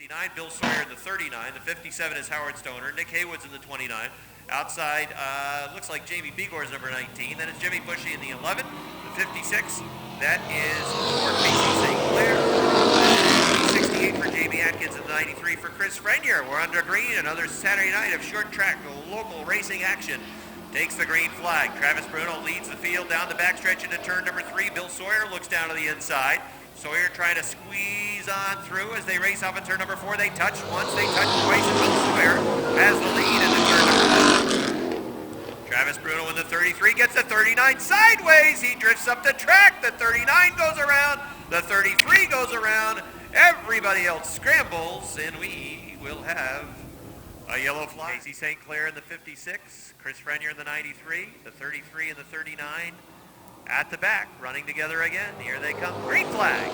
59, Bill Sawyer in the 39. The 57 is Howard Stoner. Nick Haywood's in the 29. Outside, looks like Jamie Begor's number 19. Then it's Jimmy Bushy in the 11. The 56, that is for Casey St. Clair. The 68 for Jamie Atkins and the 93 for Chris Frenier. We're under green. Another Saturday night of short track, local racing action. Takes the green flag. Travis Bruno leads the field down the backstretch into turn number 3. Bill Sawyer looks down to the inside. Sawyer trying to squeeze on through as they race off in turn number 4. They touch once, they touch twice, and Bill Sawyer has the lead in the turn number 1. Travis Bruno in the 33 gets the 39 sideways. He drifts up the track. The 39 goes around. The 33 goes around. Everybody else scrambles, and we will have a yellow flag. Casey St. Clair in the 56. Chris Frenier in the 93. The 33 and the 39. At the back, running together again. Here they come. Green flag.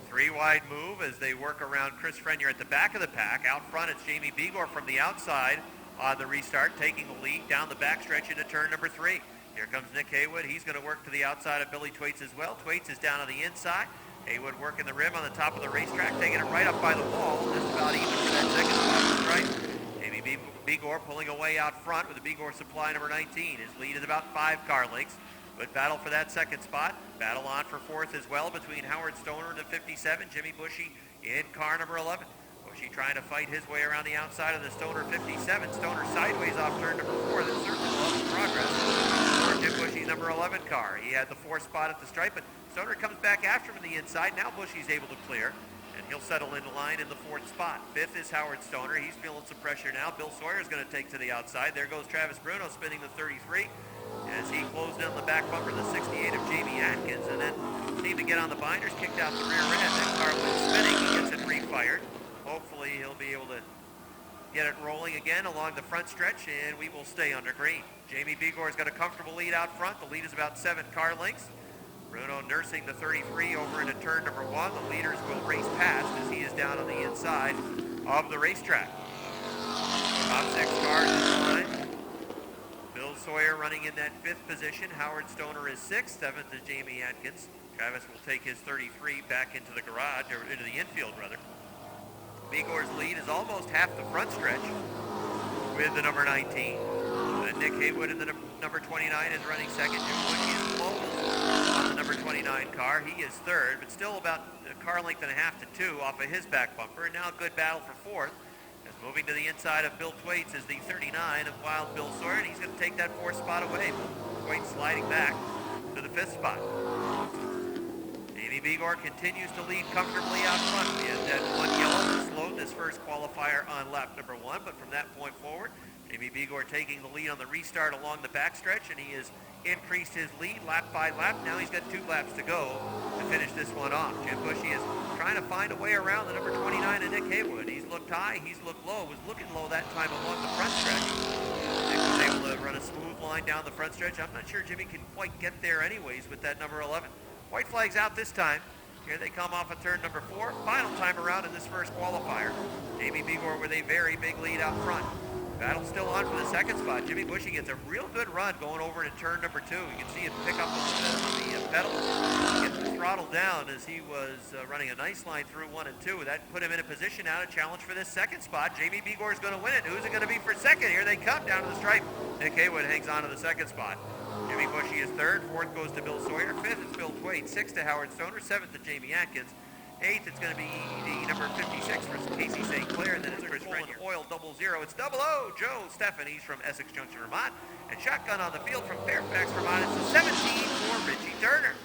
3-wide move as they work around Chris Frenier at the back of the pack. Out front, it's Jamie Begor from the outside on the restart, taking the lead down the backstretch into turn number 3. Here comes Nick Haywood. He's going to work to the outside of Billy Thwaites as well. Thwaites is down on the inside. Haywood working the rim on the top of the racetrack, taking it right up by the wall. Just about even for that second spot, right? Jamie Begor pulling away out front with the Begor supply number 19. His lead is about 5 car lengths. Good battle for that second spot. Battle on for 4th as well between Howard Stoner and the 57. Jimmy Bushy in car number 11. Bushy trying to fight his way around the outside of the Stoner 57. Stoner sideways off turn number 4. That's certainly lost progress for Jim Bushy's number 11 car. He had the 4th spot at the stripe, but Stoner comes back after him on the inside. Now Bushy's able to clear. And he'll settle in line in the 4th spot. 5th is Howard Stoner. He's feeling some pressure now. Bill Sawyer is going to take to the outside. There goes Travis Bruno spinning the 33 as he closed in the back bumper, the 68 of Jamie Atkins, and then seemed to get on the binders, kicked out the rear end. That car was spinning. He gets it refired. Hopefully he'll be able to get it rolling again along the front stretch, and we will stay under green. Jamie Begor's got a comfortable lead out front. The lead is about 7 car lengths. Bruno nursing the 33 over into turn number 1. The leaders will race past as he is down on the inside of the racetrack. Top 6 cars in line. Bill Sawyer running in that 5th position. Howard Stoner is 6th. 7th is Jamie Atkins. Travis will take his 33 back into the garage, or into the infield rather. Begor's lead is almost half the front stretch with the number 19. And Nick Haywood in the number 29 is running second. Jim Bushy is low on the number 29 car. He is 3rd, but still about a car length and a half to 2 off of his back bumper. And now a good battle for 4th. As moving to the inside of Bill Thwaites is the 39 of Wild Bill Sawyer, and he's going to take that 4th spot away. Thwaites sliding back to the 5th spot. Jamie Begor continues to lead comfortably out front. We had that 1 yellow that slowed this first qualifier on lap number 1, but from that point forward, Jamie Begor taking the lead on the restart along the backstretch, and he has increased his lead lap by lap. Now he's got 2 laps to go to finish this one off. Jim Bushy is trying to find a way around the number 29 of Nick Haywood. He's looked high, he's looked low, was looking low that time along the front stretch. Nick was able to run a smooth line down the front stretch. I'm not sure Jimmy can quite get there anyways with that number 11. White flag's out this time. Here they come off of turn number 4. Final time around in this first qualifier. Jamie Begor with a very big lead out front. Battle still on for the second spot. Jimmy Bushy gets a real good run going over into turn number 2. You can see him pick up on the pedal, get the throttle down as he was running a nice line through 1 and 2. That put him in a position now to challenge for this second spot. Jamie Begor is going to win it. Who's it going to be for second? Here they come down to the stripe. Nick Haywood hangs on to the second spot. Jimmy Bushy is 3rd. 4th goes to Bill Sawyer. 5th is Bill Thwaites. 6th to Howard Stoner. 7th to Jamie Atkins. 8th, it's going to be the number 56 for Casey St. Clair, and then it's Chris Frenier. Oil 00. It's 00. Joe Stephan. He's from Essex Junction, Vermont. And shotgun on the field from Fairfax, Vermont. It's the 17 for Richie Turner.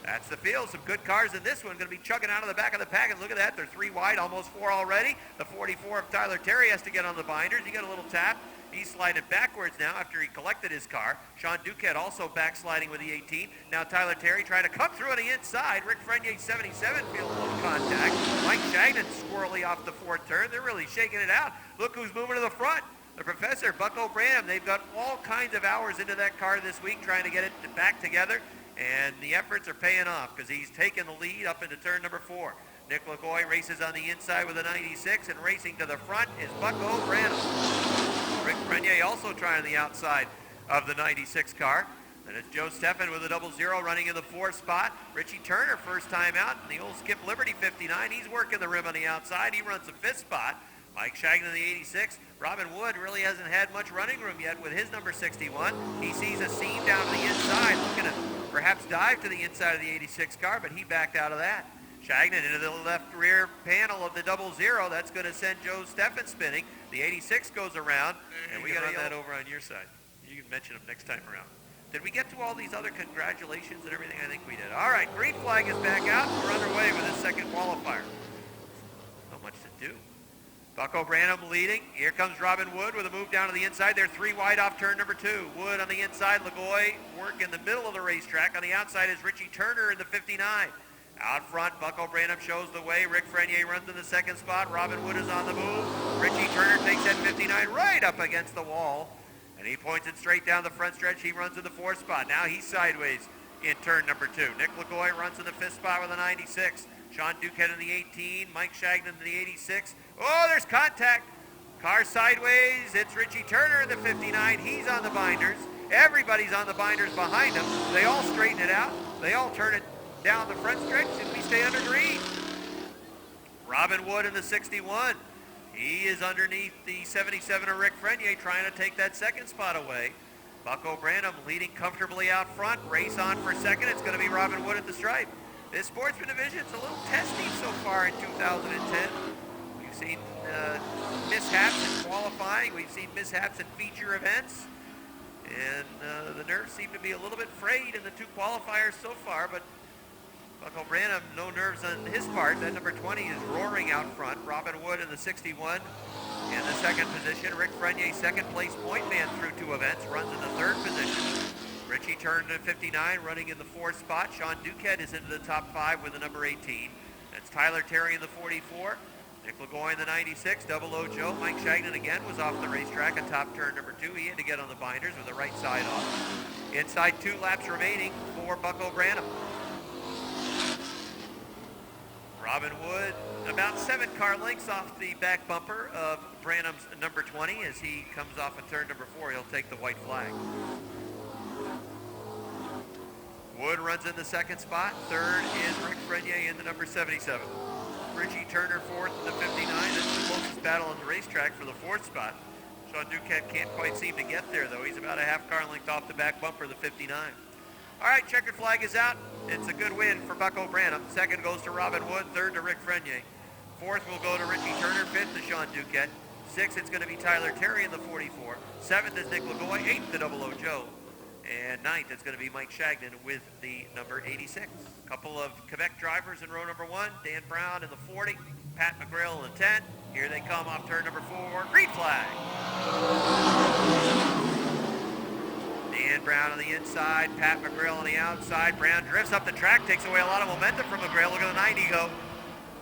That's the field. Some good cars in this one. Going to be chugging out of the back of the pack. And look at that. They're 3 wide, almost 4 already. The 44 of Tyler Terry has to get on the binders. He got a little tap. He's sliding backwards now after he collected his car. Sean Duquette also backsliding with the 18. Now Tyler Terry trying to come through on the inside. Rick Frenier, 77, feeling a little contact. Mike Shagnon squirrely off the 4th turn. They're really shaking it out. Look who's moving to the front. The professor, Buck O'Branham. They've got all kinds of hours into that car this week trying to get it back together. And the efforts are paying off because he's taken the lead up into turn number 4. Nick LaGoy races on the inside with a 96, and racing to the front is Buck O'Branham. Rick Frenier also trying on the outside of the 96 car. And it's Joe Steffen with a 00 running in the 4th spot. Richie Turner, first time out. And the old Skip Liberty 59. He's working the rim on the outside. He runs the 5th spot. Mike Shagnon in the 86. Robin Wood really hasn't had much running room yet with his number 61. He sees a seam down to the inside, looking to perhaps dive to the inside of the 86 car, but he backed out of that. Shagnon into the left rear panel of the 00. That's going to send Joe Steffen spinning. The 86 goes around, and we got to run that over on your side. You can mention them next time around. Did we get to all these other congratulations and everything? I think we did. All right, green flag is back out. We're underway with the second qualifier. Not much to do. Bucko Branham leading. Here comes Robin Wood with a move down to the inside. They're 3 wide off turn number 2. Wood on the inside. Lagoy work in the middle of the racetrack. On the outside is Richie Turner in the 59. Out front, Bucko Branham shows the way. Rick Frenier runs in the 2nd spot. Robin Wood is on the move. Richie Turner takes that 59 right up against the wall. And he points it straight down the front stretch. He runs in the 4th spot. Now he's sideways in turn number 2. Nick Lagoy runs in the 5th spot with a 96. Sean Duquette in the 18. Mike Shagnon in the 86. Oh, there's contact. Car sideways. It's Richie Turner in the 59. He's on the binders. Everybody's on the binders behind him. They all straighten it out. They all turn it down the front stretch, and we stay under green. Robin Wood in the 61. He is underneath the 77 of Rick Frenier, trying to take that 2nd spot away. Bucko Branham leading comfortably out front. Race on for 2nd. It's going to be Robin Wood at the stripe. This sportsman division is a little testy so far in 2010. We've seen mishaps in qualifying. We've seen mishaps in feature events. And the nerves seem to be a little bit frayed in the 2 qualifiers so far, but Bucko Branham, no nerves on his part. That number 20 is roaring out front. Robin Wood in the 61 in the 2nd position. Rick Frenier, 2nd place point man through 2 events, runs in the 3rd position. Richie Turner in 59, running in the 4th spot. Sean Duquette is into the top 5 with the number 18. That's Tyler Terry in the 44. Nick Lagoy in the 96. 00 Joe. Mike Shagnon again was off the racetrack atop turn number 2. He had to get on the binders with the right side off. Inside 2 laps remaining for Bucko Branham. Robin Wood about 7 car lengths off the back bumper of Branham's number 20. As he comes off of turn number 4, he'll take the white flag. Wood runs in the 2nd spot. 3rd is Rick Frenier in the number 77. Richie Turner 4th in the 59. That's the closest battle on the racetrack for the 4th spot. Sean Duquette can't quite seem to get there, though. He's about a half car length off the back bumper of the 59. All right, checkered flag is out. It's a good win for Bucko Branham. 2nd goes to Robin Wood. 3rd to Rick Frenier. 4th will go to Richie Turner. 5th to Sean Duquette. 6th, it's going to be Tyler Terry in the 44. 7th is Nick Lagoy. 8th to 00 Joe. And 9th, it's going to be Mike Shagnon with the number 86. A couple of Quebec drivers in row number 1. Dan Brown in the 40. Pat McGrail in the 10. Here they come off turn number 4. Green flag. Dan Brown on the inside, Pat McGrail on the outside. Brown drifts up the track, takes away a lot of momentum from McGrail. Look at the 90 go.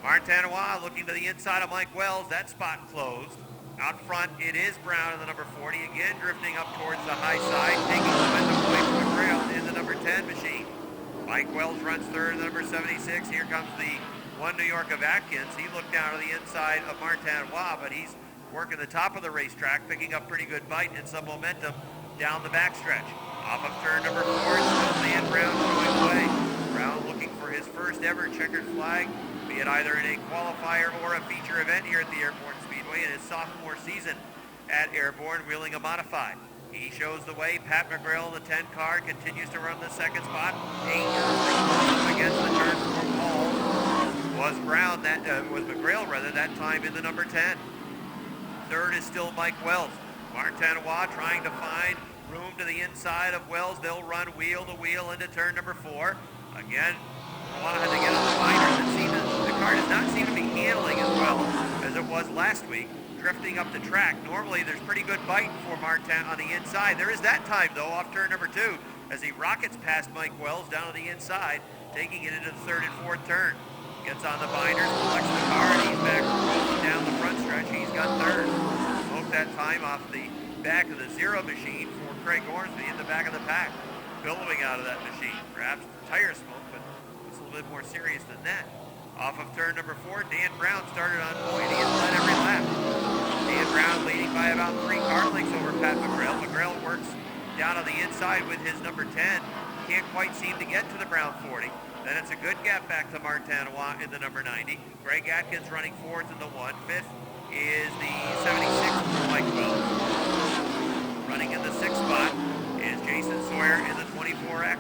Martinois looking to the inside of Mike Wells. That spot closed. Out front, it is Brown in the number 40. Again, drifting up towards the high side, taking momentum away from McGrail in the number 10 machine. Mike Wells runs 3rd in the number 76. Here comes the 1 New York of Atkins. He looked down to the inside of Martinois, but he's working the top of the racetrack, picking up pretty good bite and some momentum down the backstretch. Off of turn number 4, it's still Dan Brown going away. Brown looking for his first ever checkered flag, be it either in a qualifier or a feature event here at the Airborne Speedway in his sophomore season at Airborne, wheeling a modified. He shows the way. Pat McGrail in the 10 car continues to run the 2nd spot. 8 against the turn 4 wall was Brown, was McGrail rather, that time in the number 10. 3rd is still Mike Wells. Martinois trying to find room to the inside of Wells. They'll run wheel to wheel into turn number 4. Again, Martinois had to get on the binders. The car does not seem to be handling as well as it was last week, drifting up the track. Normally, there's pretty good bite for Martin on the inside. There is that time, though, off turn number 2, as he rockets past Mike Wells down on the inside, taking it into the 3rd and 4th turn. Gets on the binders, collects the car, and he's back down the front stretch. He's got 3rd. Smoked that time off the back of the 0 machine for Craig Ormsby in the back of the pack. Billowing out of that machine. Perhaps tire smoke, but it's a little bit more serious than that. Off of turn number 4, Dan Brown started on point. He has led every lap. Dan Brown leading by about 3 car lengths over Pat McGrail. McGrail works down on the inside with his number 10. Can't quite seem to get to the brown 40. Then it's a good gap back to Martanois in the number 90. Greg Atkins running fourth in the 1. Fifth is the 76 Mike Wells. Running in the 6th spot is Jason Sawyer in the 24X.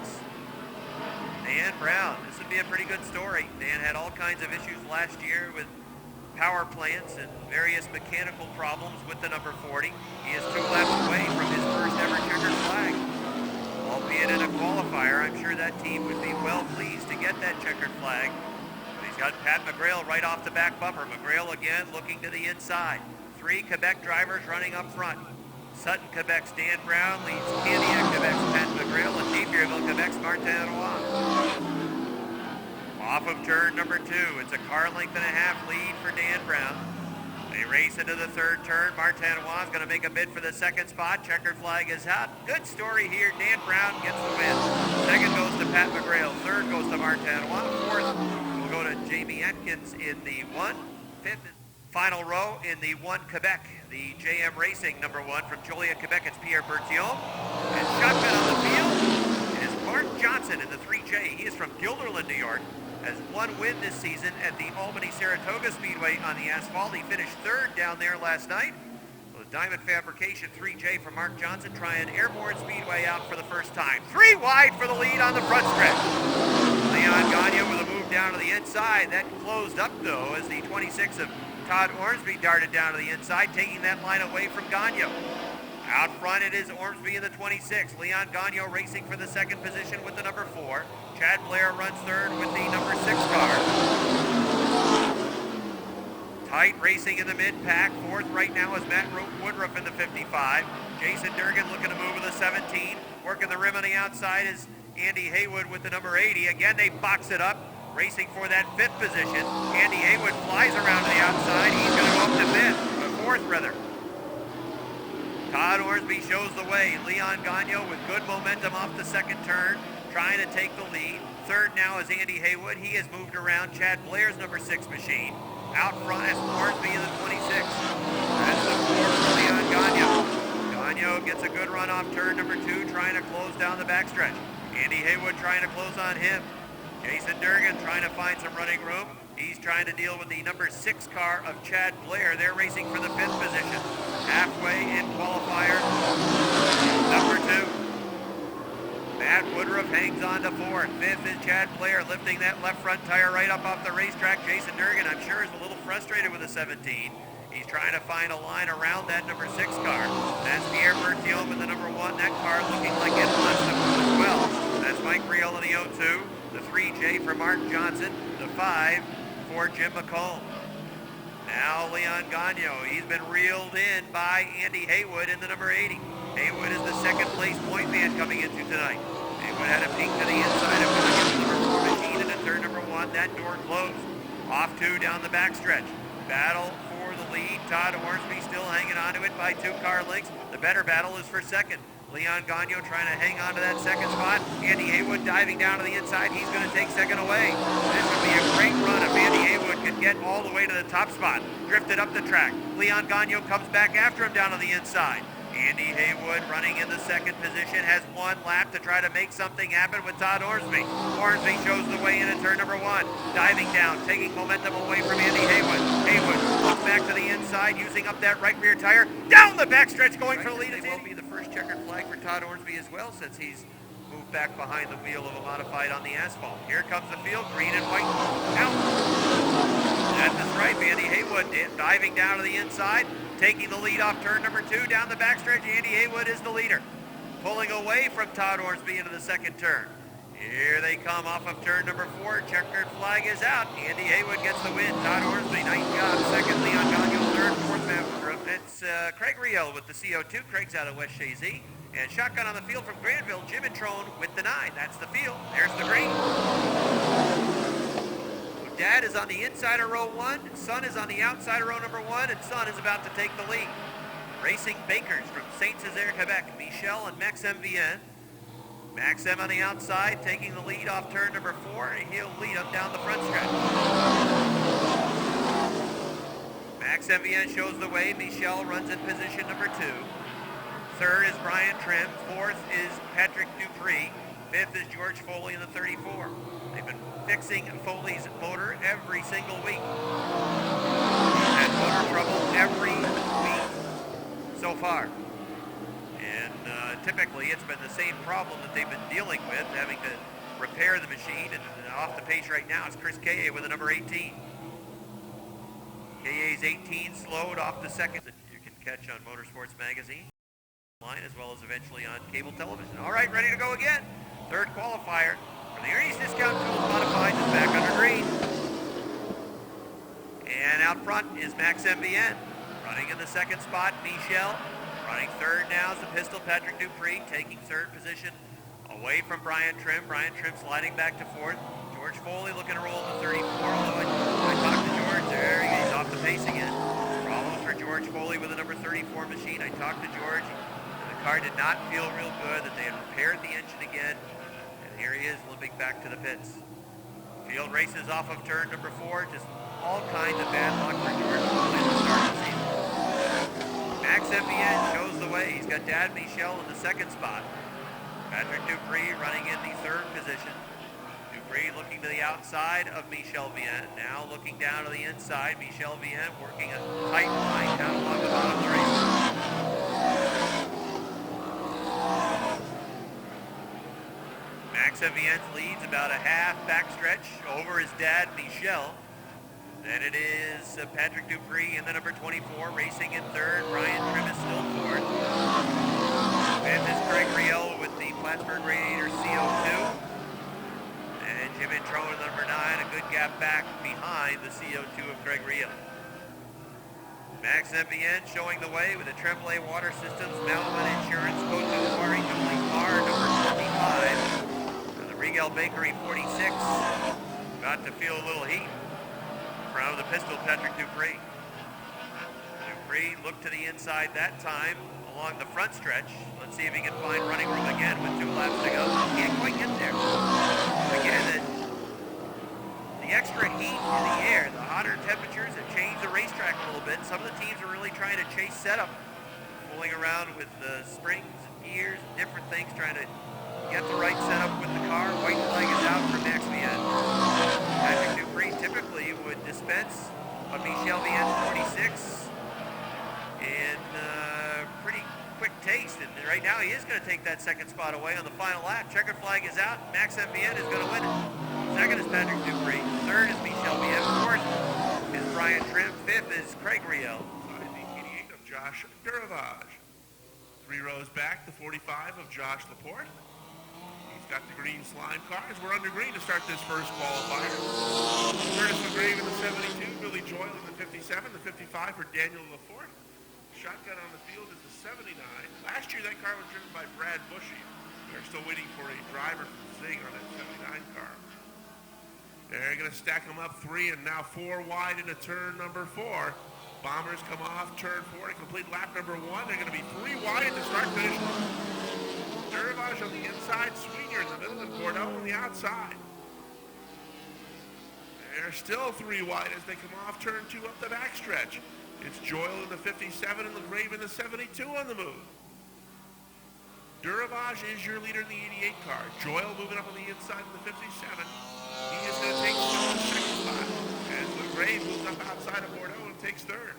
Dan Brown, this would be a pretty good story. Dan had all kinds of issues last year with power plants and various mechanical problems with the number 40. He is 2 laps away from his first ever checkered flag. Albeit in a qualifier, I'm sure that team would be well pleased to get that checkered flag. But he's got Pat McGrail right off the back bumper. McGrail again looking to the inside. 3 Quebec drivers running up front. Sutton, Quebec's Dan Brown leads Candiac, Quebec's Pat McGrail, and Deepierville, Quebec's Martanois. Off of turn number 2, it's a car length and a half lead for Dan Brown. They race into the 3rd turn. Martanois is going to make a bid for the 2nd spot. Checkered flag is out. Good story here. Dan Brown gets the win. 2nd goes to Pat McGrail. 3rd goes to Martanois. 4th will go to Jamie Atkins in the 1. 5th final row in the 1 Quebec. The JM Racing number 1 from Joliet, Quebec. It's Pierre Bertillon. And shotgun on the field is Mark Johnson in the 3J. He is from Guilderland, New York. Has 1 win this season at the Albany-Saratoga Speedway on the asphalt. He finished 3rd down there last night. So the Diamond Fabrication 3J from Mark Johnson trying Airborne Speedway out for the first time. 3 wide for the lead on the front stretch. Leon Gagne with a move down to the inside. That closed up, though, as the 26 of Todd Ormsby darted down to the inside, taking that line away from Gagne. Out front it is Ormsby in the 26. Leon Gagne racing for the 2nd position with the number 4. Chad Blair runs 3rd with the number 6 car. Tight racing in the mid-pack. 4th right now is Matt Woodruff in the 55. Jason Durgan looking to move with the 17. Working the rim on the outside is Andy Haywood with the number 80. Again, they box it up. Racing for that 5th position. Andy Haywood flies around to the outside. He's going to go up to 5th, or 4th rather. Todd Ormsby shows the way. Leon Gagne with good momentum off the 2nd turn, trying to take the lead. 3rd now is Andy Haywood. He has moved around Chad Blair's number 6 machine. Out front is Ormsby in the 26. That's the 4 for Leon Gagne. Gagne gets a good run off turn number 2, trying to close down the backstretch. Andy Haywood trying to close on him. Jason Durgan trying to find some running room. He's trying to deal with the number 6 car of Chad Blair. They're racing for the 5th position. Halfway in qualifier, number 2. Matt Woodruff hangs on to 4th. 5th is Chad Blair lifting that left front tire right up off the racetrack. Jason Durgan, I'm sure, is a little frustrated with the 17. He's trying to find a line around that number 6 car. That's Pierre Bertillon with the number 1. That car looking like it wants to move as well. That's Mike Reel in the 02. The 3J for Mark Johnson. The 5 for Jim McComb. Now Leon Gagne, he's been reeled in by Andy Haywood in the number 80. Haywood is the 2nd place point man coming into tonight. Haywood had a peek to the inside of the number 4 machine into turn number 1. That door closed. Off 2 down the backstretch. Battle for the lead. Todd Ormsby still hanging on to it by 2 car lengths. The better battle is for 2nd. Leon Gagne trying to hang on to that 2nd spot. Andy Haywood diving down to the inside. He's going to take 2nd away. This would be a great run if Andy Haywood could get all the way to the top spot. Drifted up the track. Leon Gagne comes back after him down to the inside. Andy Haywood running in the 2nd position, has 1 lap to try to make something happen with Todd Ormsby. Ormsby shows the way in at turn number 1. Diving down, taking momentum away from Andy Haywood. Haywood looks back to the inside, using up that right rear tire. Down the backstretch, going for the lead. It will be the first checkered flag for Todd Ormsby as well, since he's moved back behind the wheel of a modified on the asphalt. Here comes the field, green and white. Out. That's his right, Andy Haywood diving down to the inside, taking the lead off turn number 2 down the backstretch. Andy Haywood is the leader, pulling away from Todd Ormsby into the 2nd turn. Here they come off of turn number 4. Checkered flag is out. Andy Haywood gets the win. Todd Ormsby, nice job. 2nd, Leon Gagne, 3rd, 4th, Matt Woodruff. It's Craig Riel with the CO2. Craig's out of West Shazy. And shotgun on the field from Granville, Jim and Trone with the 9. That's the field. There's the green. Dad is on the inside of row 1, son is on the outside of row number 1, and son is about to take the lead. Racing Bakers from Saint-Césaire, Quebec, Michel and Max MVN. Max M on the outside, taking the lead off turn number 4, and he'll lead up down the front stretch. Max MVN shows the way. Michel runs in position number 2. Third is Brian Trim. Fourth is Patrick Dupree. Fifth is George Foley in the 34. They've been fixing Foley's motor every single week. He's had motor trouble every week so far. And typically it's been the same problem that they've been dealing with, having to repair the machine. And off the pace right now is Chris Kaye with the number 18. Kaye's 18 slowed off the second that you can catch on Motorsports Magazine line as well as eventually on cable television. All right, ready to go again. Third qualifier for the Ernie's Discount Tools Modified is back under green. And out front is Max MVN. Running in the second spot, Michel. Running third now is the pistol, Patrick Dupree, taking third position away from Brian Trim. Brian Trim sliding back to fourth. George Foley looking to roll the 34, although I talked to George there. He's off the pace again. Problems for George Foley with the number 34 machine. I talked to George. The car did not feel real good, that they had repaired the engine again. And here he is limping back to the pits. Field races off of turn number 4. Just all kinds of bad luck for George Foley at the start of the season. Max MVN shows the way. He's got Dad Michel in the second spot. Patrick Dupree running in the third position. Dupree looking to the outside of Michel Vien. Now looking down to the inside. Michel Vien working a tight line down along the bottom of the race. Max MVN leads about a half backstretch over his dad Michel. Then it is Patrick Dupree in the number 24 racing in third. Brian Trim is still fourth. Fifth is Craig Riel with the Plattsburgh Radiator CO2. And Jim Introne in the number 9, a good gap back behind the CO2 of Craig Riel. Max MVN showing the way with the Tremblay Water Systems, Malaman Insurance, Cotu Quarry, Julie Carr, number 25. And the Regal Bakery 46, about to feel a little heat from the pistol, Patrick Dupree. Dupree looked to the inside that time along the front stretch. Let's see if he can find running room again with 2 laps to go. Can't quite get there. Again, the extra heat in the air, the hotter temperatures have changed the racetrack a little bit. Some of the teams are really trying to chase setup, fooling around with the springs and gears and different things, trying to get the right setup with the car. White flag is out for Max Vien. Patrick Dupree typically would dispense of Michel Vien's 46 in pretty quick taste. And right now he is going to take that second spot away on the final lap. Checkered flag is out. Max MVN is going to win it. Second is Patrick Dupree. Third is Michel Vien. Fourth is Brian Trim. Fifth is Craig Riel. Side the 88 of Josh Duravage. 3 rows back, the 45 of Josh Laporte. He's got the green slime cars. We're under green to start this first qualifier. Curtis McGrave in the 72, Billy Joyle in the 57, the 55 for Daniel Laporte. Shotgun on the field is the 79. Last year that car was driven by Brad Bushy. They're still waiting for a driver from Zing on that 79 car. They're going to stack them up 3 and now 4 wide into turn number 4. Bombers come off turn 4 to complete lap number 1. They're going to be 3 wide to start finish line. Duravage on the inside, Sweeter in the middle, and Bordeaux on the outside. They're still 3 wide as they come off turn 2 up the backstretch. It's Joyle in the 57 and LaGrave in the 72 on the move. Duravage is your leader in the 88 car. Joyle moving up on the inside in the 57. He is going to take the second spot as LaGrave moves up outside of Bordeaux and takes third.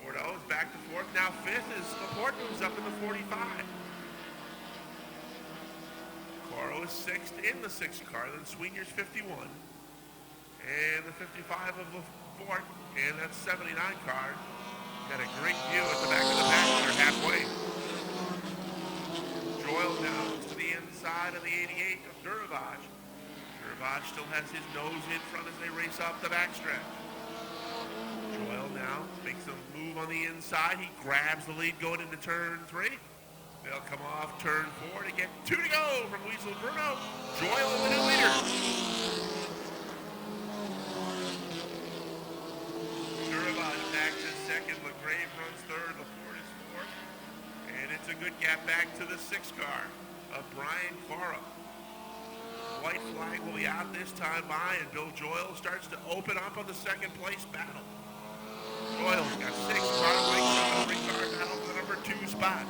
Bordeaux is back to fourth. Now fifth is Laporte moves up in the 45. Coro is sixth in the 6 car. Then Sweeter's 51. And the 55 of Laporte. And that 79 car. Got a great view at the back of the pack. They're halfway. Joyle now moves to the inside of the 88 of Duravage. Duravage still has his nose in front as they race off the backstretch. Joyle now makes a move on the inside. He grabs the lead going into turn 3. They'll come off turn 4 to get 2 to go from Weasel Bruno. Joyle is the new leader. Duravage back to second. LaGrave runs third. Laporte is fourth. And it's a good gap back to the 6 car of Brian Cora. White flag will be out this time by, and Bill Joyle starts to open up on the second place battle. Joyle's got 6 car lengths on the 3 car battle for the number 2 spot. spot.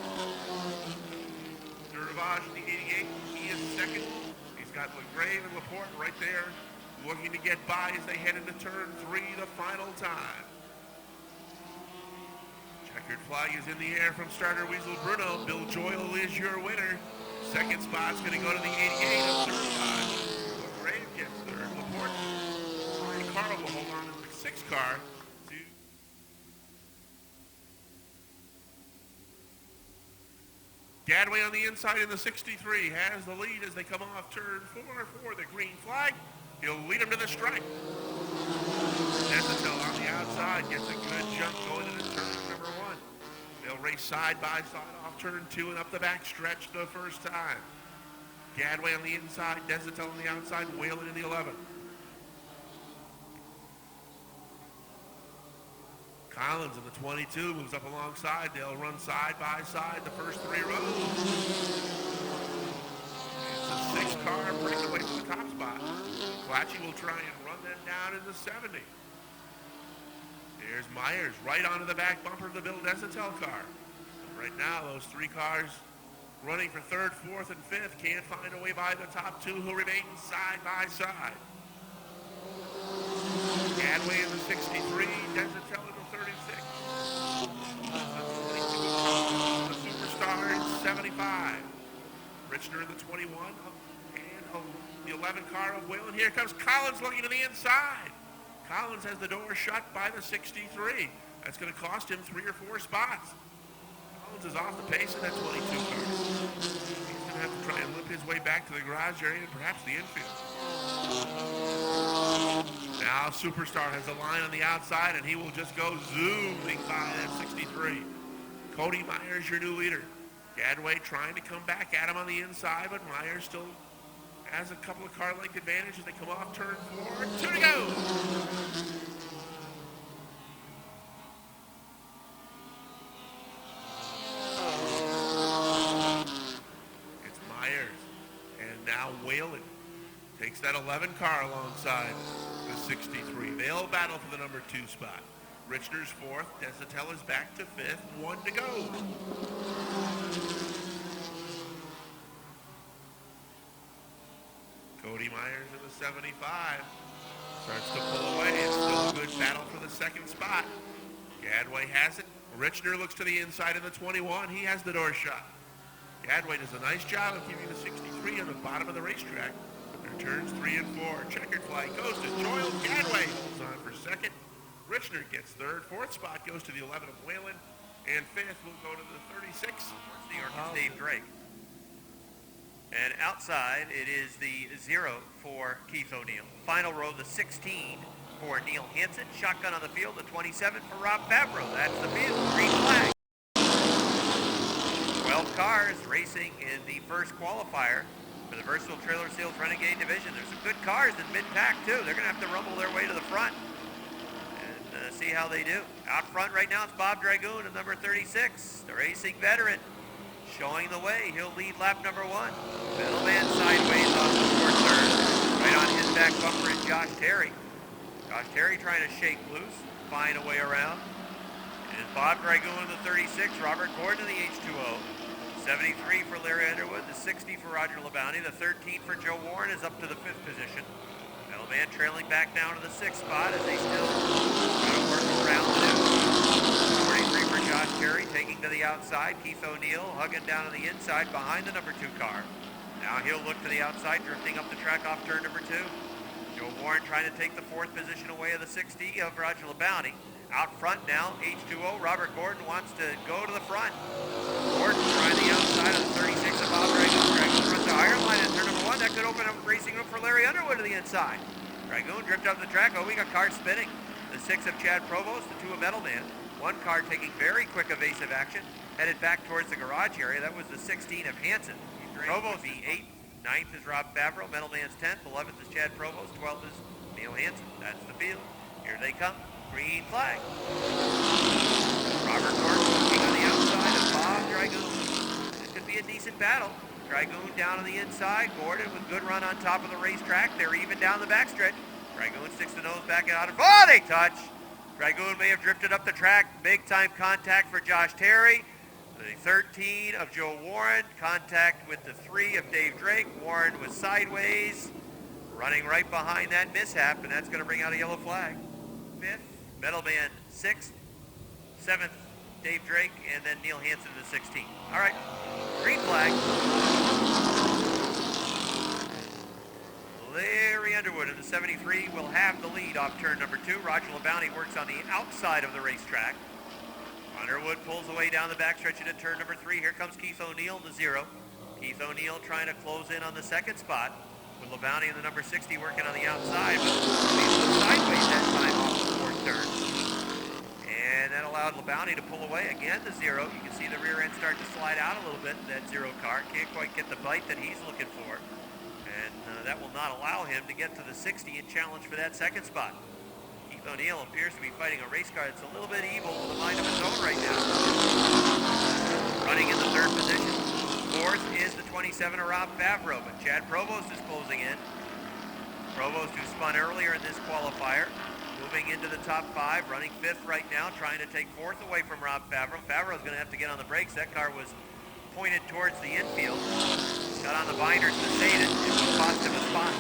Duravage in the 88, he is second. He's got LaGrave and Laporte right there looking to get by as they head into turn 3 the final time. Checkered flag is in the air from starter Weasel Bruno. Bill Joyle is your winner. Second spot's going to go to the 88 of Duravage. LaGrave gets third. Laporte and Carl will hold on to the 6 car. Gadway on the inside in the 63 has the lead as they come off turn 4 for the green flag. He'll lead them to the stripe. Nesatel on the outside gets a good jump going into turn number 1. They'll race side by side off turn 2 and up the back stretch the first time. Gadway on the inside, Nesatel on the outside, Whalen in the 11. Collins in the 22 moves up alongside. They'll run side by side the first 3 rows. It's a 6-car breakaway from the top spot. Clatchy will try and run them down in the 70. There's Myers right onto the back bumper of the Bill Nesatel car. Right now, those 3 cars running for 3rd, 4th, and 5th can't find a way by the top 2 who remain side by side. Gadway in the 63, Nesatel in the 36. The Superstar in 75. Richner in the 21 and the 11 car of Whalen. Here comes Collins looking to the inside. Collins has the door shut by the 63. That's going to cost him 3 or 4 spots. Collins is off the pace in that 22 car. He's going to have to try and limp his way back to the garage area and perhaps the infield. Now Superstar has a line on the outside and he will just go zooming by that 63. Cody Myers, your new leader. Gadway trying to come back at him on the inside, but Myers still has a couple of car length advantage as they come off turn 4. 2 to go. It's Myers. And now Whalen takes that 11 car alongside the 63. They'll battle for the number 2 spot. Richner's 4th. Nesatel is back to 5th. 1 to go. Cody Myers in the 75 starts to pull away. It's still a good battle for the 2nd spot. Gadway has it. Richner looks to the inside in the 21. He has the door shut. Gadway does a nice job of keeping the 63 on the bottom of the racetrack. Their turns 3 and 4. Checkered flag goes to Joyle. Gadway holds on for 2nd. Richner gets 3rd. 4th spot goes to the 11 of Whalen. And 5th will go to the 36. New York is Dave Drake. And outside, it is the 0 for Keith O'Neill. Final row, the 16 for Neil Hansen. Shotgun on the field, the 27 for Rob Favreau. That's the field. Green flag. 12 cars racing in the first qualifier for the Versatile Trailer Sales Renegade Division. There's some good cars in mid-pack, too. They're going to have to rumble their way to the front and see how they do. Out front right now, it's Bob Dragoon in number 36, the racing veteran. Showing the way, he'll lead lap number 1. Middleman sideways off the 4th turn. Right on his back bumper is Josh Terry. Josh Terry trying to shake loose, find a way around. And Bob Dragoon in the 36, Robert Gordon in the H2O. 73 for Larry Underwood, the 60 for Roger Labounty, the 13 for Joe Warren is up to the 5th position. Middleman trailing back down to the 6th spot as they still try to work around the new. 43 for Josh Terry, taking to the outside. Keith O'Neill hugging down on the inside behind the number 2 car. Now he'll look to the outside, drifting up the track off turn number 2. Joe Warren trying to take the 4th position away of the 60 of Roger Labounty. Out front now, H2O, Robert Gordon wants to go to the front. Gordon trying the outside of the 36 of Bob Dragoon. Dragoon runs the higher line at turn number 1. That could open up racing room for Larry Underwood to the inside. Dragoon drifted up the track. Oh, we got cars spinning. The 6 of Chad Provost, the 2 of Metalman. 1 car taking very quick evasive action, headed back towards the garage area. That was the 16 of Hansen. Provost the 8th. 9th is Rob Favreau. Metalman's 10th. 11th is Chad Provost. 12th is Neil Hansen. That's the field. Here they come. Green flag. Robert Gordon looking on the outside of Bob Dragoon. It could be a decent battle. Dragoon down on the inside. Gordon with good run on top of the racetrack. They're even down the backstretch. Dragoon sticks the nose back out. Oh, they touch. Dragoon may have drifted up the track. Big time contact for Josh Terry. The 13 of Joe Warren, contact with the 3 of Dave Drake. Warren was sideways, running right behind that mishap, and that's going to bring out a yellow flag. 5th, Meadowman 6th, 7th, Dave Drake, and then Neil Hansen the 16th. All right, green flag. Larry Underwood in the 73 will have the lead off turn number 2. Roger LeBounty works on the outside of the racetrack. Underwood pulls away down the backstretch into turn number 3. Here comes Keith O'Neill in the 0. Keith O'Neill trying to close in on the second spot with LeBounty in the number 60 working on the outside. But he's sideways that time off the 4th turn. And that allowed LeBounty to pull away again the 0. You can see the rear end start to slide out a little bit in that 0 car. Can't quite get the bite that he's looking for. And that will not allow him to get to the 60 and challenge for that second spot. Keith O'Neill appears to be fighting a race car that's a little bit evil with a mind of its own right now. Running in the 3rd position. 4th is the 27 of Rob Favreau, but Chad Provost is closing in. Provost, who spun earlier in this qualifier, moving into the top 5, running 5th right now, trying to take 4th away from Rob Favreau. Favreau's going to have to get on the brakes. That car was pointed towards the infield. Got on the binders to save it. It would cost him a spot.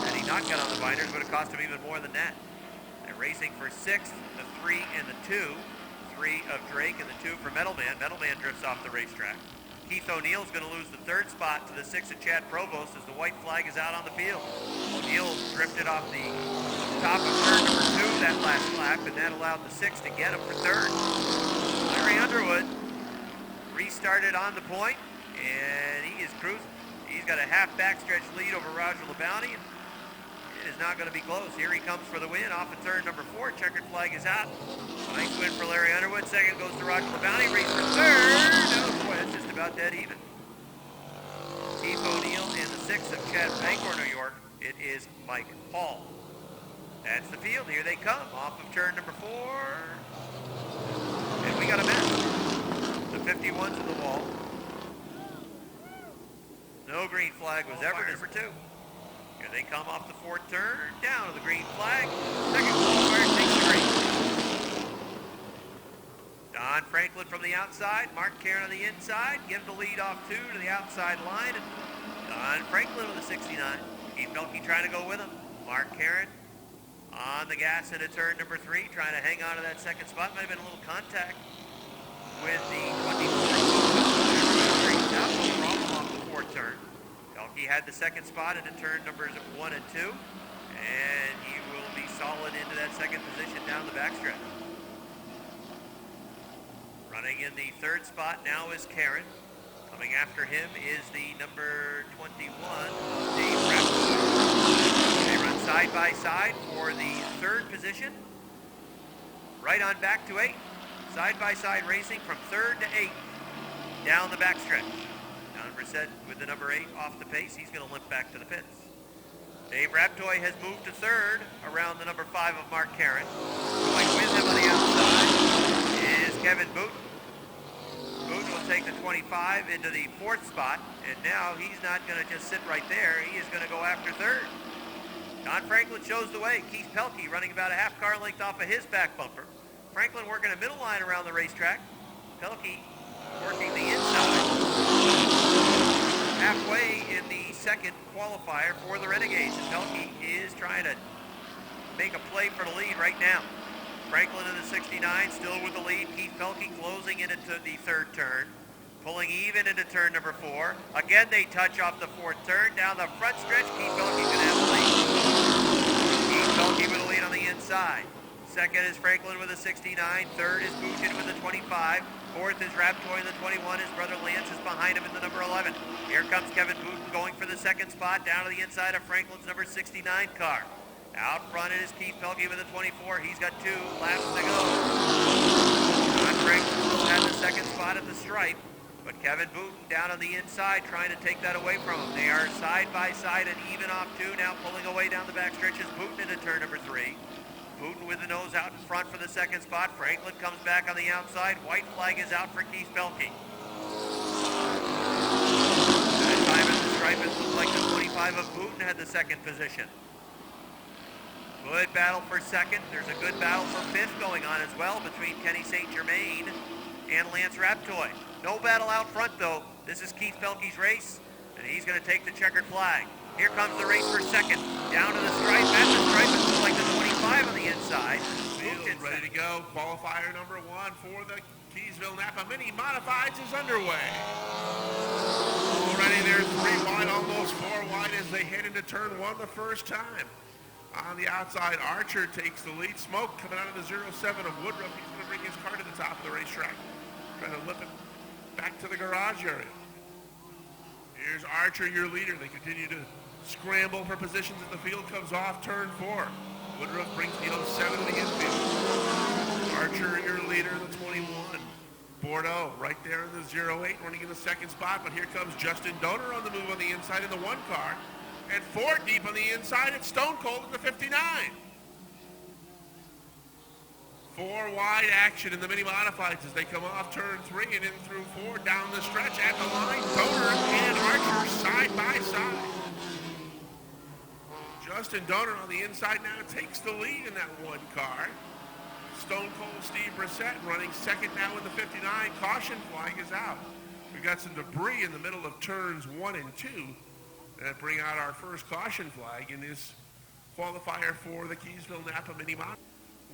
Had he not got on the binders, it would have cost him even more than that. They're racing for 6th, the 3 and the 2. 3 of Drake and the 2 for Meadowman. Meadowman drifts off the racetrack. Keith O'Neill's going to lose the 3rd spot to the 6 of Chad Provost as the white flag is out on the field. O'Neill drifted off the top of turn number 2 that last lap, and that allowed the 6 to get him for 3rd. Larry Underwood restarted on the point, and he is cruising. He's got a half backstretch lead over Roger LeBounty, and it is not going to be close. Here he comes for the win off of turn number 4. Checkered flag is out. Nice win for Larry Underwood. 2nd goes to Roger LeBounty. Race for 3rd. Oh boy, that's just about dead even. Keith O'Neill in the 6th of Chad Bangor, New York. It is Mike Hall. That's the field. Here they come off of turn number 4. And we got a mess. The 51's in the wall. No green flag was ever number 2. Here they come off the 4th turn, down to the green flag. 2nd qualifier takes the green. Don Franklin from the outside, Mark Karen on the inside, give the lead off 2 to the outside line, and Don Franklin with a 69. Keith Melke trying to go with him. Mark Karen on the gas into turn number 3, trying to hang on to that 2nd spot. Might have been a little contact with the 24. No problem off the 4th turn. Melke had the 2nd spot into turn numbers 1 and 2, and he will be solid into that 2nd position down the backstretch. Running in the 3rd spot now is Karen. Coming after him is the number 21, Dave Raptor. They run side by side for the 3rd position. Right on back to 8. Side by side racing from 3rd to 8. Down the backstretch. Don Brissett with the number 8 off the pace. He's going to limp back to the pits. Dave Raptoy has moved to 3rd around the number 5 of Mark Karen. Going with him on the outside is Kevin Booten. Booten will take the 25 into the 4th spot, and now he's not going to just sit right there. He is going to go after 3rd. Don Franklin shows the way. Keith Pelkey running about a half car length off of his back bumper. Franklin working a middle line around the racetrack. Pelkey working the inside. Halfway in the 2nd qualifier for the Renegades. And Pelkey is trying to make a play for the lead right now. Franklin in the 69 still with the lead. Keith Pelkey closing in into the 3rd turn. Pulling even into turn number 4. Again, they touch off the 4th turn. Down the front stretch, Keith Pelkey's going to have the lead. Keith Pelkey with the lead on the inside. 2nd is Franklin with a 69. 3rd is Bouchin with a 25. 4th is Raptoy in the 21. His brother Lance is behind him in the number 11. Here comes Kevin Booten going for the 2nd spot down to the inside of Franklin's number 69 car. Out front it is Keith Pelkey with a 24. He's got 2 laps to go. John Franklin still had the 2nd spot at the stripe, but Kevin Booten down on the inside trying to take that away from him. They are side by side and even off 2. Now pulling away down the backstretch is Booten into turn number 3. Booten with the nose out in front for the 2nd spot. Franklin comes back on the outside. White flag is out for Keith Pelkey. That time at the stripe, it looked like the 25 of Booten had the 2nd position. Good battle for 2nd. There's a good battle for 5th going on as well between Kenny St. Germain and Lance Raptoy. No battle out front, though. This is Keith Felke's race, and he's going to take the checkered flag. Here comes the race for second. Down to the stripe. At the stripe, it looks like the 25 on the inside. Field ready to go. Qualifier number 1 for the Keysville Napa Mini Modifieds is underway. Already they're 3 wide, almost 4 wide as they head into turn 1 the first time. On the outside, Archer takes the lead. Smoke coming out of the 07 of Woodruff. He's going to bring his car to the top of the racetrack. Trying to lip it back to the garage area. Here's Archer, your leader. They continue to scramble for positions as the field comes off turn 4. Woodruff brings the 07 to the infield. Archer, your leader, the 21. Bordeaux right there in the 08, running in the second spot, but here comes Justin Donor on the move on the inside in the 1 car. And 4 deep on the inside, it's Stone Cold in the 59. 4 wide action in the mini modifieds as they come off turn 3 and in through 4 down the stretch at the line. Donor and Archer side by side. Justin Donor on the inside now takes the lead in that 1 car. Stone Cold Steve Brissett running second now in the 59. Caution flag is out. We've got some debris in the middle of turns 1 and 2 that bring out our first caution flag in this qualifier for the Keysville Napa Mini Mod.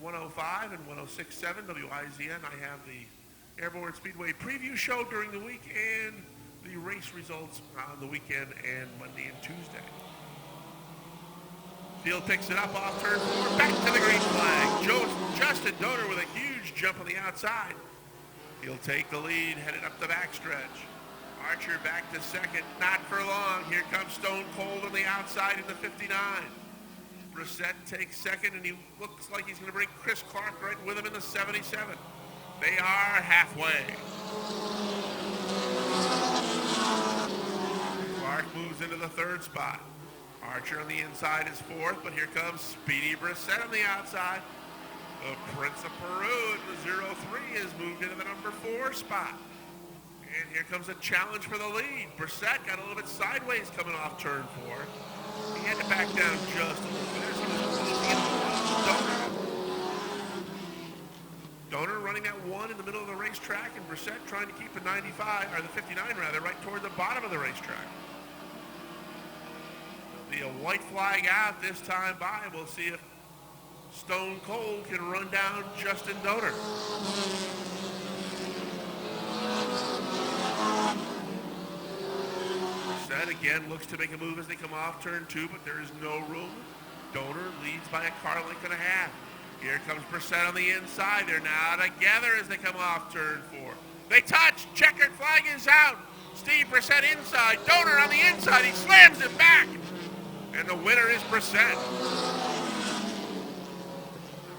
105 and 106.7 WIZN. I have the Airborne Speedway preview show during the week and the race results on the weekend and Monday and Tuesday. Field picks it up off turn 4, back to the green flag. Justin Donor with a huge jump on the outside. He'll take the lead, headed up the backstretch. Archer back to second, not for long. Here comes Stone Cold on the outside in the 59. Brissett takes second, and he looks like he's going to bring Chris Clark right with him in the 77. They are halfway. Clark moves into the 3rd spot. Archer on the inside is 4th, but here comes Speedy Brissett on the outside. The Prince of Peru in the 03 has moved into the number 4 spot. And here comes a challenge for the lead. Brissett got a little bit sideways coming off turn 4. He had to back down just a little bit as he was closing in on Donor running that 1 in the middle of the racetrack, and Brissett trying to keep the 95, or the 59 rather, right toward the bottom of the racetrack. There'll be a white flag out this time by. We'll see if Stone Cold can run down Justin Donor. Brissett again looks to make a move as they come off turn 2, but there is no room. Donor leads by a car length and a half. Here comes Brissett on the inside. They're now together as they come off turn 4. They touch. Checkered flag is out. Steve Brissett inside. Donor on the inside. He slams it back. And the winner is Brissett.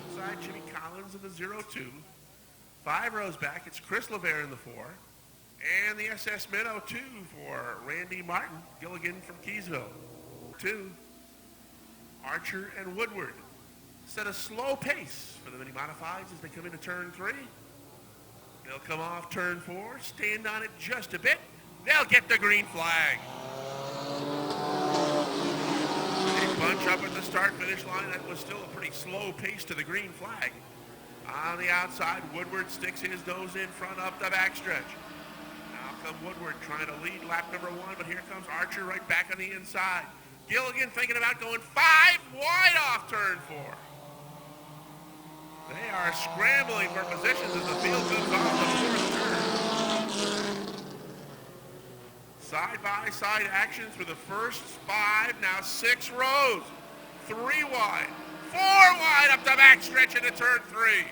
Outside, Jimmy Collins in the 02. 5 rows back, it's Chris LeVere in the 4. And the SS Minnow 2 for Randy Martin. Gilligan from Keysville. 2. Archer and Woodward. Set a slow pace for the mini modifieds as they come into turn 3. They'll come off turn 4, stand on it just a bit. They'll get the green flag. They bunch up at the start-finish line. That was still a pretty slow pace to the green flag. On the outside, Woodward sticks his nose in front up the backstretch. Now come Woodward trying to lead lap number 1, but here comes Archer right back on the inside. Gilligan thinking about going 5 wide off turn 4. They are scrambling for positions as the field comes off the 4th turn. Side-by-side actions for the first 5, now 6 rows. 3 wide, 4 wide up the backstretch into turn 3.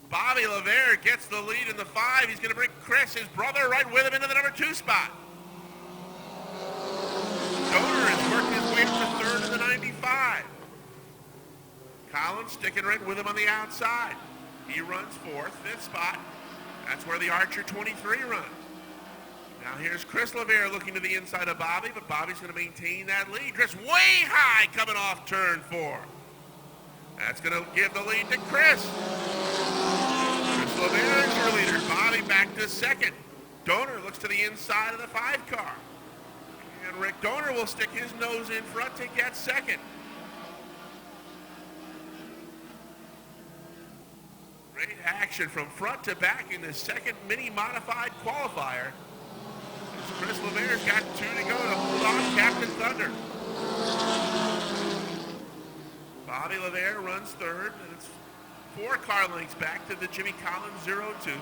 Bobby LeVere gets the lead in the 5. He's going to bring Chris, his brother, right with him into the number 2 spot. Donor is working his way up to 3rd in the 95. Collins sticking right with him on the outside. He runs 4th, 5th spot. That's where the Archer 23 runs. Now here's Chris LeVere looking to the inside of Bobby, but Bobby's going to maintain that lead. Chris way high coming off turn 4. That's going to give the lead to Chris. Chris LeVere is your leader. Bobby back to 2nd. Donor looks to the inside of the 5 car. And Rick Donor will stick his nose in front to get 2nd. Great action from front to back in the second mini-modified qualifier. Chris Lavaire's got 2 to go to hold on Captain Thunder. Bobby Lavaire runs third, and it's 4 car lengths back to the Jimmy Collins 0-2,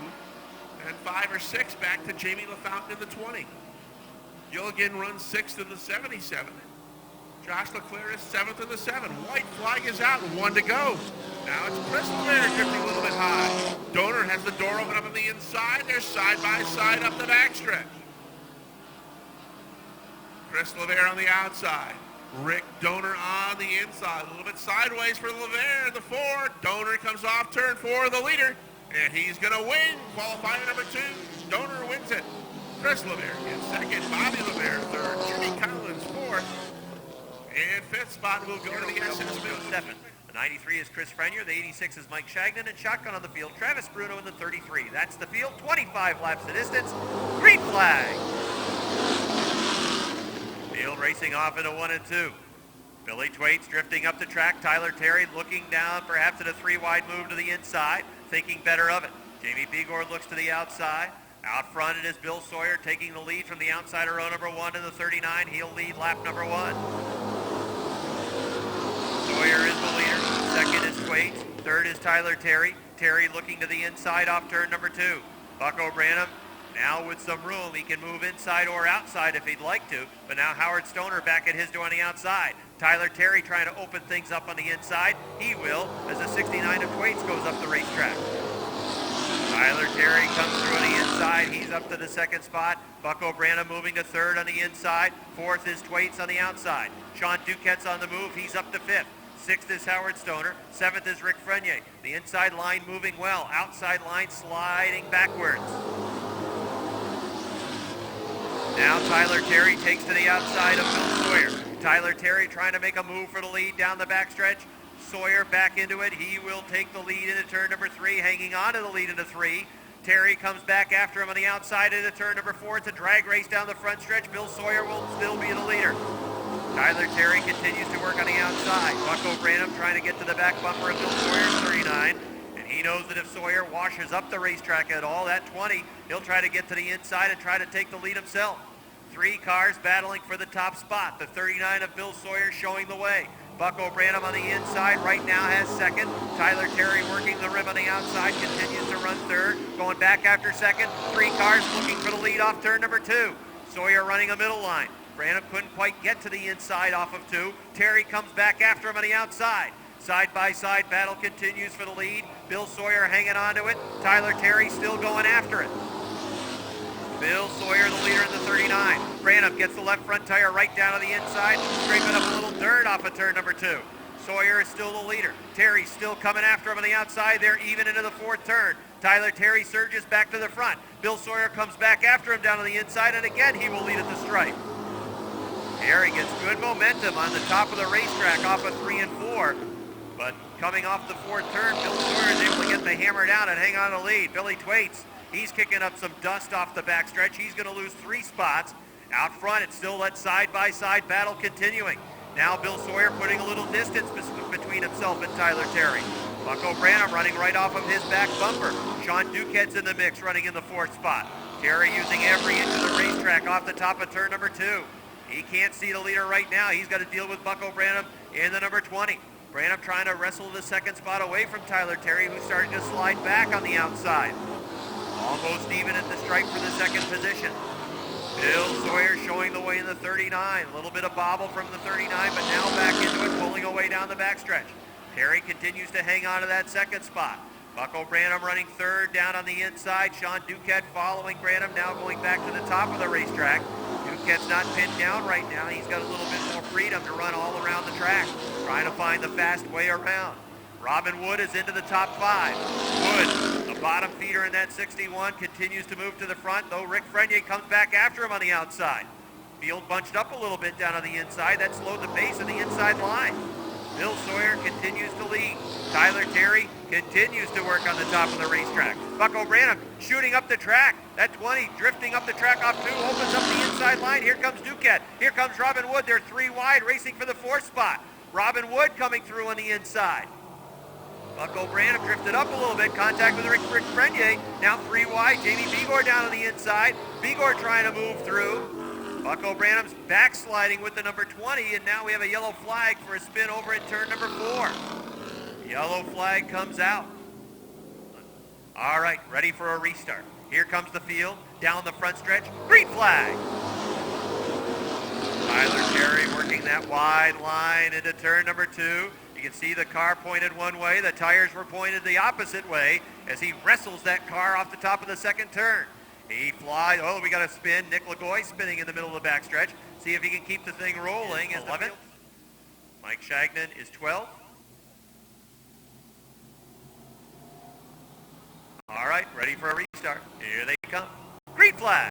and 5 or 6 back to Jamie LaFountain in the 20. Gilligan runs 6th in the 77. Josh Leclerc is 7th in the 7. White flag is out, 1 to go. Now it's Chris Lavaire drifting a little bit high. Donor has the door open up on the inside. They're side by side up the backstretch. Chris Lavaire on the outside. Rick Donor on the inside. A little bit sideways for Lavaire. The 4. Donor comes off turn 4, the leader. And he's going to win. Qualifier number 2. Donor wins it. Chris Lavaire in second. Bobby Lavaire third. Jimmy Collins fourth. And 5th spot will go to the SS Mill. The 93 is Chris Frenier. The 86 is Mike Shagnon. And shotgun on the field, Travis Bruno in the 33. That's the field. 25 laps the distance. Green flag. Field racing off into 1 and 2. Billy Thwaites drifting up the track. Tyler Terry looking down, perhaps at a 3-wide move to the inside, thinking better of it. Jamie Bigor looks to the outside. Out front it is Bill Sawyer taking the lead from the outsider row number 1 to the 39. He'll lead lap number 1. Sawyer is the leader. Second is Thwaites. Third is Tyler Terry. Terry looking to the inside off turn number 2. Bucko Branham now with some room. He can move inside or outside if he'd like to. But now Howard Stoner back at his door on the outside. Tyler Terry trying to open things up on the inside. He will as the 69 of Thwaites goes up the racetrack. Tyler Terry comes through on the inside. He's up to the 2nd spot. Bucko Branham moving to 3rd on the inside. 4th is Thwaites on the outside. Sean Duquette's on the move. He's up to 5th. 6th is Howard Stoner. 7th is Rick Frenier. The inside line moving well. Outside line sliding backwards. Now Tyler Terry takes to the outside of Bill Sawyer. Tyler Terry trying to make a move for the lead down the backstretch. Sawyer back into it. He will take the lead into turn number 3, hanging on to the lead into 3. Terry comes back after him on the outside into turn number 4. It's a drag race down the front stretch. Bill Sawyer will still be the leader. Tyler Terry continues to work on the outside. Bucko Branham trying to get to the back bumper of Bill Sawyer's 39. And he knows that if Sawyer washes up the racetrack at all, that 20, he'll try to get to the inside and try to take the lead himself. 3 cars battling for the top spot. The 39 of Bill Sawyer showing the way. Bucko Branham on the inside right now has 2nd. Tyler Terry working the rim on the outside, continues to run 3rd. Going back after 2nd. 3 cars looking for the lead off turn number 2. Sawyer running a middle line. Branham couldn't quite get to the inside off of 2. Terry comes back after him on the outside. Side-by-side battle continues for the lead. Bill Sawyer hanging on to it. Tyler Terry still going after it. Bill Sawyer, the leader in the 39. Branham gets the left front tire right down to the inside, scraping up a little dirt off of turn number 2. Sawyer is still the leader. Terry still coming after him on the outside. They're even into the 4th turn. Tyler Terry surges back to the front. Bill Sawyer comes back after him down to the inside, and again he will lead at the stripe. Terry gets good momentum on the top of the racetrack off of 3 and 4. But coming off the 4th turn, Bill Sawyer is able to get the hammer down and hang on to lead. Billy Thwaites, he's kicking up some dust off the backstretch. He's going to lose 3 spots. Out front, it's still that side-by-side battle continuing. Now Bill Sawyer putting a little distance between himself and Tyler Terry. Bucko Branham running right off of his back bumper. Sean Duquette's in the mix, running in the 4th spot. Terry using every inch of the racetrack off the top of turn number 2. He can't see the leader right now. He's got to deal with Bucko Branham in the number 20. Branham trying to wrestle the 2nd spot away from Tyler Terry, who's starting to slide back on the outside. Almost even at the stripe for the 2nd position. Bill Sawyer showing the way in the 39. A little bit of bobble from the 39, but now back into it, pulling away down the backstretch. Terry continues to hang on to that 2nd spot. Bucko Branham running 3rd down on the inside. Sean Duquette following Branham, now going back to the top of the racetrack. Duquette's not pinned down right now. He's got a little bit more freedom to run all around the track, trying to find the fast way around. Robin Wood is into the top 5. Wood, the bottom feeder in that 61, continues to move to the front, though Rick Frenier comes back after him on the outside. Field bunched up a little bit down on the inside. That slowed the pace of the inside line. Bill Sawyer continues to lead. Tyler Terry continues to work on the top of the racetrack. Bucko Branham shooting up the track. That 20 drifting up the track off 2, opens up the inside line. Here comes Duquette. Here comes Robin Wood. They're 3 wide, racing for the 4th spot. Robin Wood coming through on the inside. Bucko Branham drifted up a little bit. Contact with Rick Frenier. Now 3 wide. Jamie Begor down on the inside. Begor trying to move through. Bucko Branham's backsliding with the number 20, and now we have a yellow flag for a spin over at turn number 4. Yellow flag comes out. All right, ready for a restart. Here comes the field, down the front stretch, green flag. Tyler Terry working that wide line into turn number 2. You can see the car pointed one way, the tires were pointed the opposite way as he wrestles that car off the top of the second turn. He flies, oh, we got a spin. Nick Lagoy spinning in the middle of the backstretch. See if he can keep the thing rolling. Is 11th. Mike Shagnon is 12th. All right, ready for a restart. Here they come. Green flag.